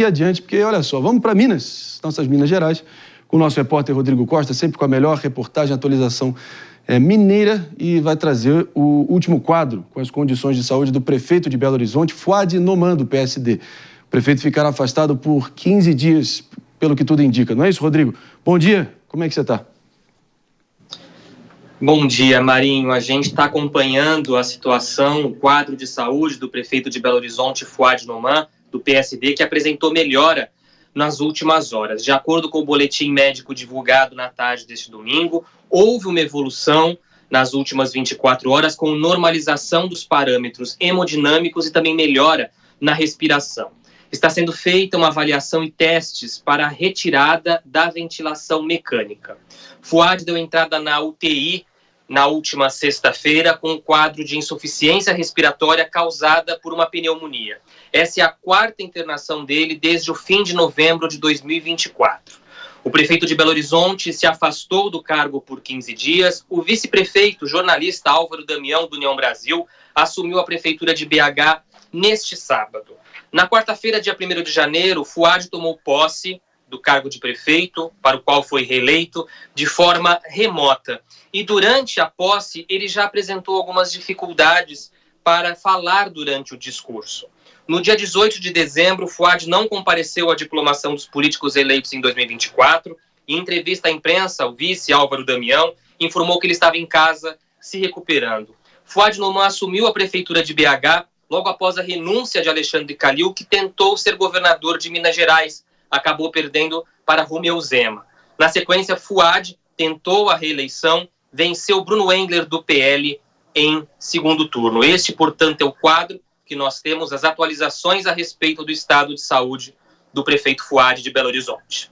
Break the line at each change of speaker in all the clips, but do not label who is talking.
adiante, porque olha só, vamos para Minas, nossas Minas Gerais, com o nosso repórter Rodrigo Costa, sempre com a melhor reportagem, atualização mineira, e vai trazer o último quadro com as condições de saúde do prefeito de Belo Horizonte, Fouad Noman, do PSD. O prefeito ficará afastado por 15 dias, pelo que tudo indica. Não é isso, Rodrigo? Bom dia, como é que você está?
Bom dia, Marinho. A gente está acompanhando a situação, o quadro de saúde do prefeito de Belo Horizonte, Fouad Noman, do PSD, que apresentou melhora nas últimas horas. De acordo com o boletim médico divulgado na tarde deste domingo, houve uma evolução nas últimas 24 horas com normalização dos parâmetros hemodinâmicos e também melhora na respiração. Está sendo feita uma avaliação e testes para a retirada da ventilação mecânica. Fouad deu entrada na UTI na última sexta-feira com um quadro de insuficiência respiratória causada por uma pneumonia. Essa é a quarta internação dele desde o fim de novembro de 2024. O prefeito de Belo Horizonte se afastou do cargo por 15 dias. O vice-prefeito, jornalista Álvaro Damião, do União Brasil, assumiu a prefeitura de BH neste sábado. Na quarta-feira, dia 1º de janeiro, Fouad tomou posse do cargo de prefeito, para o qual foi reeleito, de forma remota. E durante a posse, ele já apresentou algumas dificuldades para falar durante o discurso. No dia 18 de dezembro, Fouad não compareceu à diplomação dos políticos eleitos em 2024. Em entrevista à imprensa, o vice Álvaro Damião informou que ele estava em casa se recuperando. Fouad Noman assumiu a prefeitura de BH logo após a renúncia de Alexandre Calil, que tentou ser governador de Minas Gerais. Acabou perdendo para Romeu Zema. Na sequência, Fouad tentou a reeleição, venceu Bruno Engler, do PL, em segundo turno. Este, portanto, é o quadro que nós temos, as atualizações a respeito do estado de saúde do prefeito Fouad de Belo Horizonte.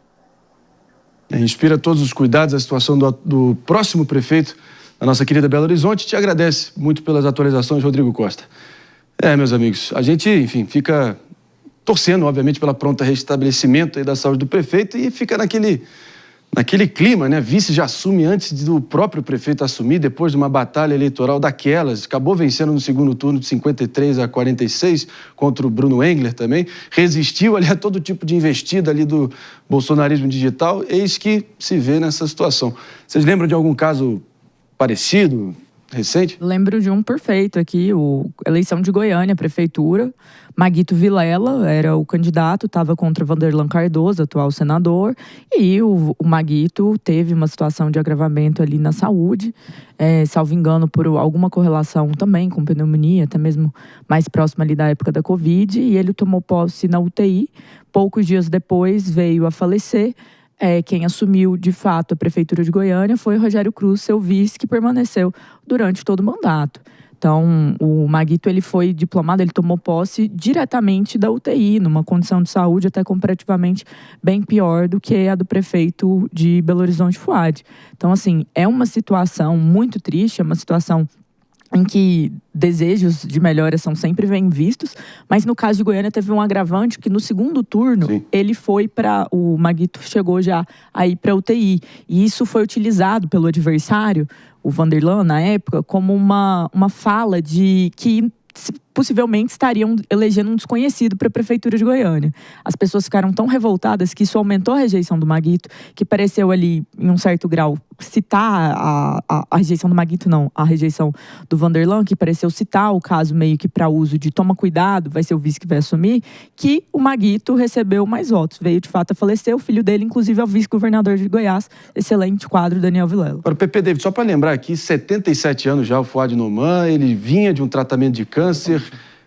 Inspira todos os cuidados a situação do próximo prefeito da nossa querida Belo Horizonte. Te agradece muito pelas atualizações, Rodrigo Costa. Meus amigos, a gente, enfim, fica torcendo, obviamente, pela pronta restabelecimento aí da saúde do prefeito e fica naquele clima, né? Vice já assume antes do próprio prefeito assumir, depois de uma batalha eleitoral daquelas. Acabou vencendo no segundo turno de 53-46 contra o Bruno Engler também. Resistiu ali a todo tipo de investida ali do bolsonarismo digital. Eis que se vê nessa situação. Vocês lembram de algum caso parecido, recente?
Lembro de um perfeito aqui, a eleição de Goiânia, prefeitura. Maguito Vilela era o candidato, estava contra Vanderlan Cardoso, atual senador, e o Maguito teve uma situação de agravamento ali na saúde, salvo engano, por alguma correlação também com pneumonia, até mesmo mais próxima ali da época da Covid, e ele tomou posse na UTI. Poucos dias depois veio a falecer. Quem assumiu, de fato, a prefeitura de Goiânia foi o Rogério Cruz, seu vice, que permaneceu durante todo o mandato. Então, o Maguito, ele foi diplomado, ele tomou posse diretamente da UTI, numa condição de saúde até comparativamente bem pior do que a do prefeito de Belo Horizonte, Fouad. Então, assim, é uma situação muito triste, é uma situação em que desejos de melhora são sempre bem vistos, mas no caso de Goiânia teve um agravante que no segundo turno, sim, ele foi o Maguito chegou já a ir para a UTI, e isso foi utilizado pelo adversário, o Vanderlan, na época, como uma fala de que possivelmente estariam elegendo um desconhecido para a prefeitura de Goiânia. As pessoas ficaram tão revoltadas que isso aumentou a rejeição do Maguito, que pareceu ali, em um certo grau, citar a rejeição do Maguito, não, a rejeição do Vanderlan, que pareceu citar o caso meio que para uso de toma cuidado, vai ser o vice que vai assumir, que o Maguito recebeu mais votos. Veio de fato a falecer, o filho dele, inclusive, é o vice-governador de Goiás, excelente quadro, Daniel Vilela.
Para o PP, David, só para lembrar aqui, 77 anos já o Fouad Noman, ele vinha de um tratamento de câncer.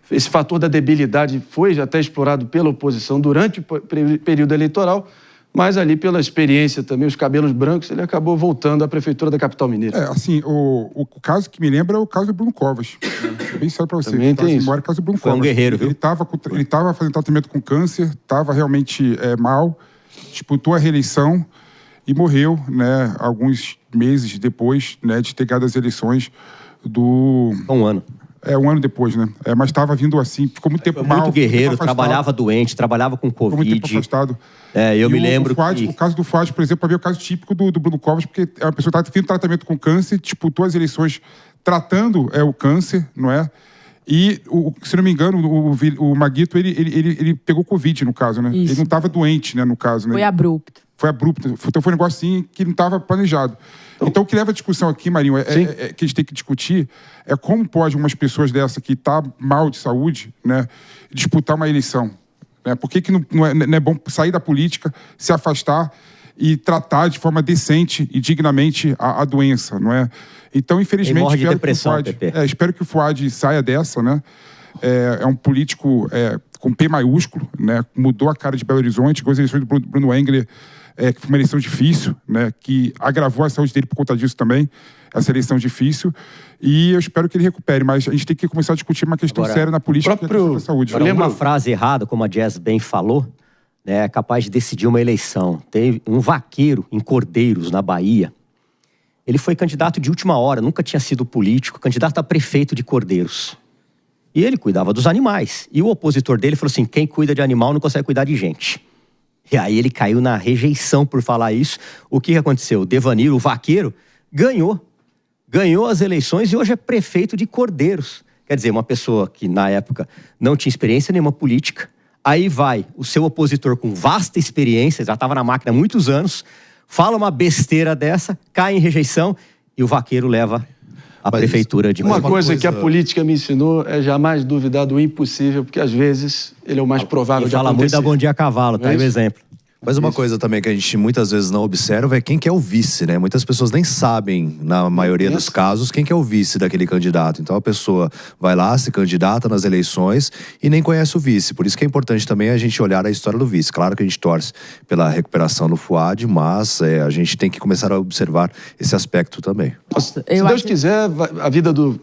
Esse fator da debilidade foi já até explorado pela oposição durante o período eleitoral, mas ali pela experiência também, os cabelos brancos, ele acabou voltando à prefeitura da capital mineira.
Assim, o caso que me lembra é o caso do Bruno Covas. Bem sério para você.
Também tem isso.
Embora o caso do Bruno
Foi
Covas.
Um guerreiro, viu?
Ele estava fazendo tratamento com câncer, estava realmente mal, disputou a reeleição e morreu, né, alguns meses depois, né, de ter ganhado as eleições do...
Um ano.
Um ano depois, né? Mas estava vindo assim, ficou muito tempo mal.
Muito guerreiro, trabalhava doente, trabalhava com Covid.
Ficou muito tempo afastado.
Eu me lembro
O caso do Fouad, por exemplo, para mim é o caso típico do Bruno Covas, porque é uma pessoa que estava fazendo tratamento com câncer, disputou as eleições tratando o câncer, não é? E, se não me engano, o Maguito, ele pegou Covid, no caso, né?
Isso.
Ele não estava doente, né, no caso. Né?
Foi abrupto.
Foi abrupto. Então foi um negócio assim que não estava planejado. Então o que leva a discussão aqui, Marinho, que a gente tem que discutir é como pode umas pessoas dessa que tá mal de saúde, né, disputar uma eleição. Né? Por que não é bom sair da política, se afastar e tratar de forma decente e dignamente a doença, não é? Então, infelizmente,
morre de depressão,
espero que o Fouad saia dessa, né? É um político com P maiúsculo, né? Mudou a cara de Belo Horizonte, com as eleições do Bruno Engler, que foi uma eleição difícil, né? Que agravou a saúde dele por conta disso também, essa eleição difícil. E eu espero que ele recupere, mas a gente tem que começar a discutir uma questão séria na política, que é a questão da saúde.
Agora, uma frase errada, como a Jazz bem falou, é capaz de decidir uma eleição. Teve um vaqueiro em Cordeiros, na Bahia. Ele foi candidato de última hora, nunca tinha sido político, candidato a prefeito de Cordeiros. E ele cuidava dos animais. E o opositor dele falou assim, quem cuida de animal não consegue cuidar de gente. E aí ele caiu na rejeição por falar isso. O que aconteceu? O Devanir, o vaqueiro, ganhou as eleições e hoje é prefeito de Cordeiros. Quer dizer, uma pessoa que na época não tinha experiência nenhuma política. Aí vai o seu opositor com vasta experiência, já estava na máquina há muitos anos, fala uma besteira dessa, cai em rejeição e o vaqueiro leva a prefeitura de
Uma coisa que a política me ensinou é jamais duvidar do impossível, porque às vezes ele é o mais provável de acontecer.
Fala muito da Bom Dia Cavalo, tá aí o exemplo.
Mas uma coisa também que a gente muitas vezes não observa é quem que é o vice, né? Muitas pessoas nem sabem, na maioria dos casos, quem que é o vice daquele candidato. Então a pessoa vai lá, se candidata nas eleições e nem conhece o vice. Por isso que é importante também a gente olhar a história do vice. Claro que a gente torce pela recuperação do Fouad, mas a gente tem que começar a observar esse aspecto também.
Se Deus quiser, a vida do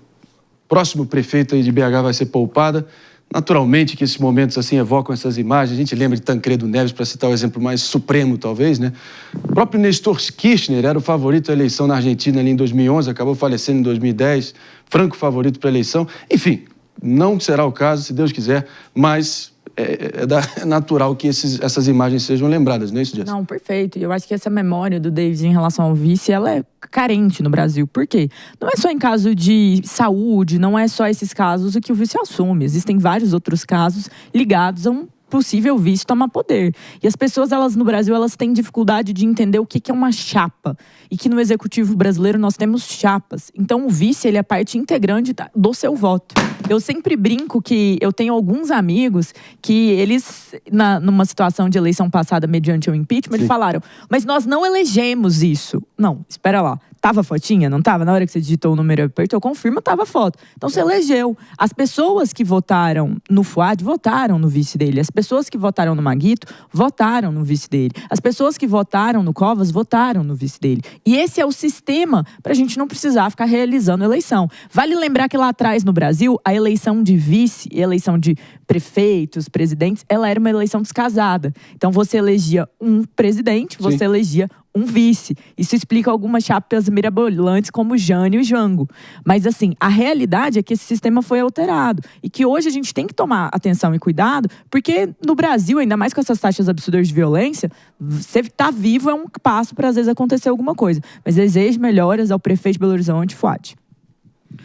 próximo prefeito aí de BH vai ser poupada. Naturalmente que esses momentos assim evocam essas imagens. A gente lembra de Tancredo Neves, para citar o exemplo mais supremo, talvez, né? O próprio Nestor Kirchner era o favorito à eleição na Argentina ali em 2011, acabou falecendo em 2010, franco favorito para a eleição. Enfim, não será o caso, se Deus quiser, mas é natural que essas imagens sejam lembradas, não é isso, Jess?
Não, perfeito. E eu acho que essa memória do David em relação ao vice, ela é carente no Brasil. Por quê? Não é só em caso de saúde, não é só esses casos o que o vice assume. Existem vários outros casos ligados a um possível vice tomar poder. E as pessoas, no Brasil, elas têm dificuldade de entender o que é uma chapa. E que no executivo brasileiro nós temos chapas. Então o vice, ele é parte integrante do seu voto. Eu sempre brinco que eu tenho alguns amigos que eles, numa situação de eleição passada mediante o impeachment, eles falaram, mas nós não elegemos isso. Não, espera lá. Tava a fotinha? Não tava? Na hora que você digitou o número e apertou, confirma, tava a foto. Então você elegeu. As pessoas que votaram no Fouad, votaram no vice dele. As pessoas que votaram no Maguito, votaram no vice dele. As pessoas que votaram no Covas, votaram no vice dele. E esse é o sistema pra gente não precisar ficar realizando eleição. Vale lembrar que lá atrás no Brasil, a eleição de vice, eleição de prefeitos, presidentes, ela era uma eleição descasada. Então você elegia um presidente, você elegia um vice. Isso explica algumas chapas mirabolantes como Jânio e Jango. Mas assim, a realidade é que esse sistema foi alterado. E que hoje a gente tem que tomar atenção e cuidado, porque no Brasil, ainda mais com essas taxas absurdas de violência, você estar vivo é um passo para às vezes acontecer alguma coisa. Mas desejo melhoras ao prefeito de Belo Horizonte, Fouad.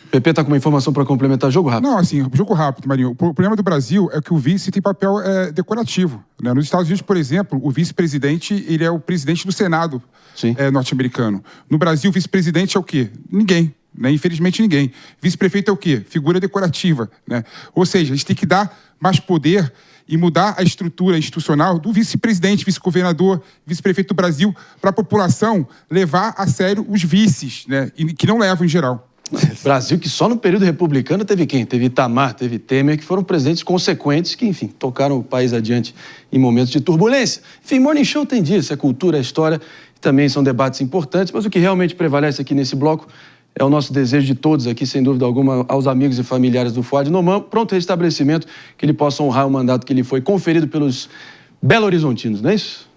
Pepe está com uma informação para complementar. Jogo rápido.
Não, assim, jogo rápido, Marinho. O problema do Brasil é que o vice tem papel decorativo. Né? Nos Estados Unidos, por exemplo, o vice-presidente, ele é o presidente do Senado norte-americano. No Brasil, o vice-presidente é o quê? Ninguém. Né? Infelizmente, ninguém. Vice-prefeito é o quê? Figura decorativa. Né? Ou seja, a gente tem que dar mais poder e mudar a estrutura institucional do vice-presidente, vice-governador, vice-prefeito do Brasil, para a população levar a sério os vices, né? E que não levam em geral.
Brasil que só no período republicano teve quem? Teve Itamar, teve Temer, que foram presidentes consequentes que, enfim, tocaram o país adiante em momentos de turbulência. Enfim, Morning Show tem disso, é cultura, é história, também são debates importantes, mas o que realmente prevalece aqui nesse bloco é o nosso desejo de todos aqui, sem dúvida alguma, aos amigos e familiares do Fouad Noman, pronto restabelecimento, que ele possa honrar o mandato que lhe foi conferido pelos belo-horizontinos, não é isso?